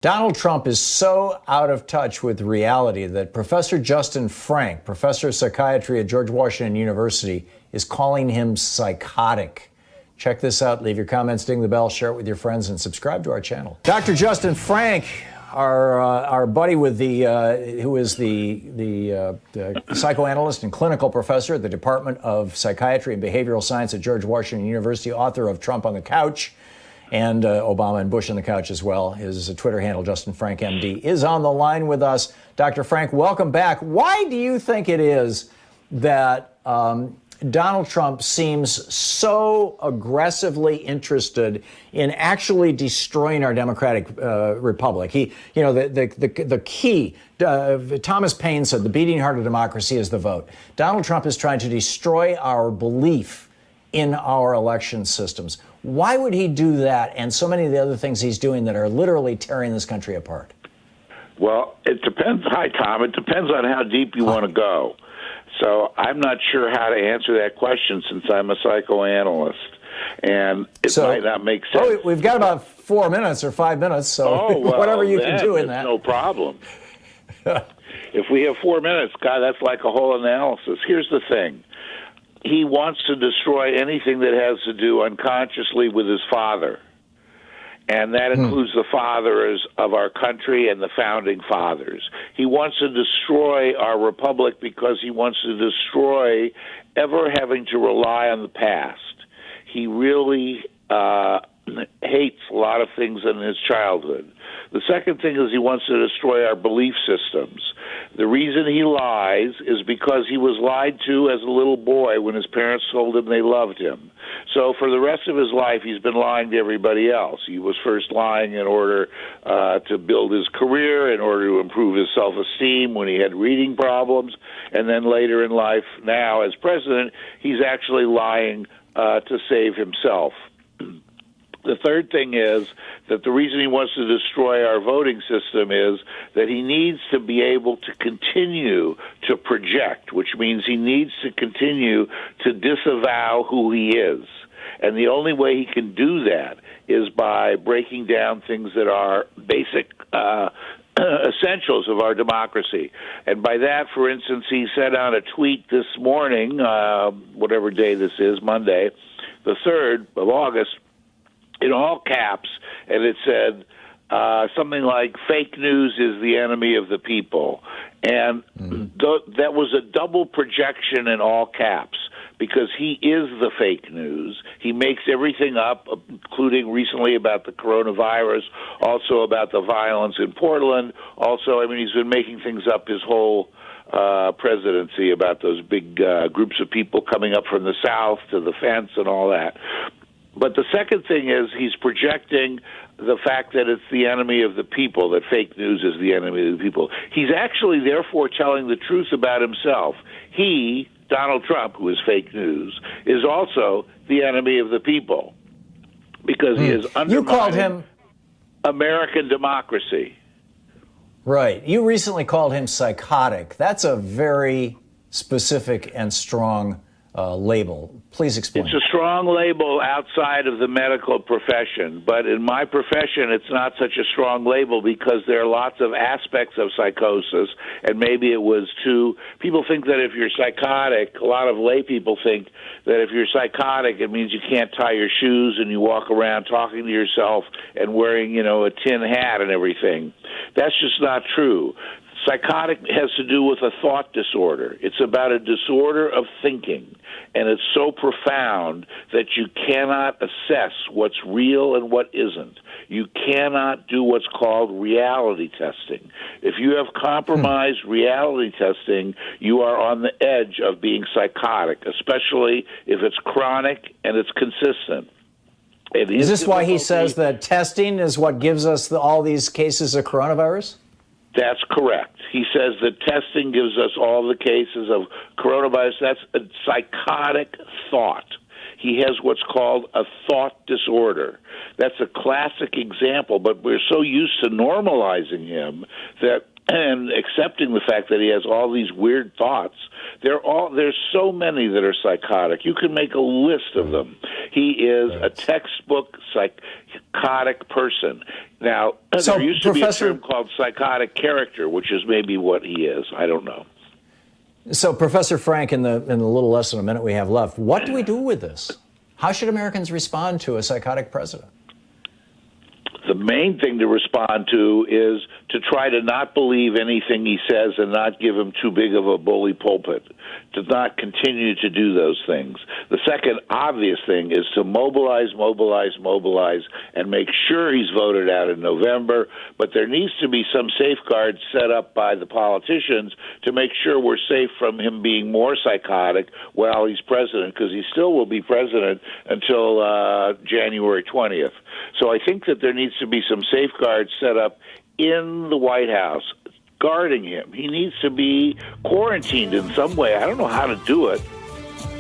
Donald Trump is so out of touch with reality that Professor Justin Frank, professor of psychiatry at George Washington University, is calling him psychotic. Check this out. Leave your comments, ding the bell, share it with your friends, and subscribe to our channel. Dr. Justin Frank, our buddy with who is the psychoanalyst and clinical professor at the Department of Psychiatry and Behavioral Science at George Washington University, author of Trump on the Couch, and Obama and Bush on the Couch as well. His Twitter handle, Justin Frank MD, is on the line with us. Dr. Frank, welcome back. Why do you think it is that Donald Trump seems so aggressively interested in actually destroying our democratic republic? The key, Thomas Paine said, the beating heart of democracy is the vote. Donald Trump is trying to destroy our belief in our election systems. Why would he do that and so many of the other things he's doing that are literally tearing this country apart? Well, it depends. Hi, Tom. It depends on how deep you want to go. So I'm not sure how to answer that question since I'm a psychoanalyst, and it might not make sense. Oh, we've got about 4 minutes or 5 minutes, so whatever you can do in that. No problem. If we have 4 minutes, God, that's like a whole analysis. Here's the thing. He wants to destroy anything that has to do unconsciously with his father. And that includes the fathers of our country and the founding fathers. He wants to destroy our republic because he wants to destroy ever having to rely on the past. He really hates a lot of things in his childhood. The second thing is he wants to destroy our belief systems. The reason he lies is because he was lied to as a little boy when his parents told him they loved him. So for the rest of his life, he's been lying to everybody else. He was first lying in order to build his career, in order to improve his self-esteem when he had reading problems, and then later in life, now as president, he's actually lying to save himself. The third thing is that the reason he wants to destroy our voting system is that he needs to be able to continue to project, which means he needs to continue to disavow who he is. And the only way he can do that is by breaking down things that are basic essentials of our democracy. And by that, for instance, he said on a tweet this morning, whatever day this is, Monday, the 3rd of August, in all caps, and it said something like, fake news is the enemy of the people. And that was a double projection in all caps, because he is the fake news. He makes everything up, including recently about the coronavirus, also about the violence in Portland. Also, I mean, he's been making things up his whole presidency about those big groups of people coming up from the South to the fence and all that. But the second thing is he's projecting the fact that it's the enemy of the people, that fake news is the enemy of the people. He's actually, therefore, telling the truth about himself. He, Donald Trump, who is fake news, is also the enemy of the people because he is undermining American democracy. Right. You recently called him psychotic. That's a very specific and strong label. Please explain. It's a strong label outside of the medical profession, but in my profession, it's not such a strong label because there are lots of aspects of psychosis, and maybe it was too. People think that if you're psychotic, a lot of lay people think that if you're psychotic, it means you can't tie your shoes and you walk around talking to yourself and wearing, a tin hat and everything. That's just not true. Psychotic has to do with a thought disorder. It's about a disorder of thinking, and it's so profound that you cannot assess what's real and what isn't. You cannot do what's called reality testing. If you have compromised reality testing, you are on the edge of being psychotic, especially if it's chronic and it's consistent. Is this why he says that testing is what gives us all these cases of coronavirus? That's correct. He says that testing gives us all the cases of coronavirus. That's a psychotic thought. He has what's called a thought disorder. That's a classic example, but we're so used to normalizing him that and accepting the fact that he has all these weird thoughts. There's so many that are psychotic. You can make a list of them. He is a textbook psychotic person. Now, there used to be a term called psychotic character, which is maybe what he is. I don't know. So, Professor Frank, in the little less than a minute we have left, what do we do with this? How should Americans respond to a psychotic president? The main thing to respond to is to try to not believe anything he says and not give him too big of a bully pulpit, to not continue to do those things. The second obvious thing is to mobilize, and make sure he's voted out in November, but there needs to be some safeguards set up by the politicians to make sure we're safe from him being more psychotic while he's president, because he still will be president until January 20th. So I think that there needs to be some safeguards set up in the White House guarding him. He needs to be quarantined in some way. I don't know how to do it.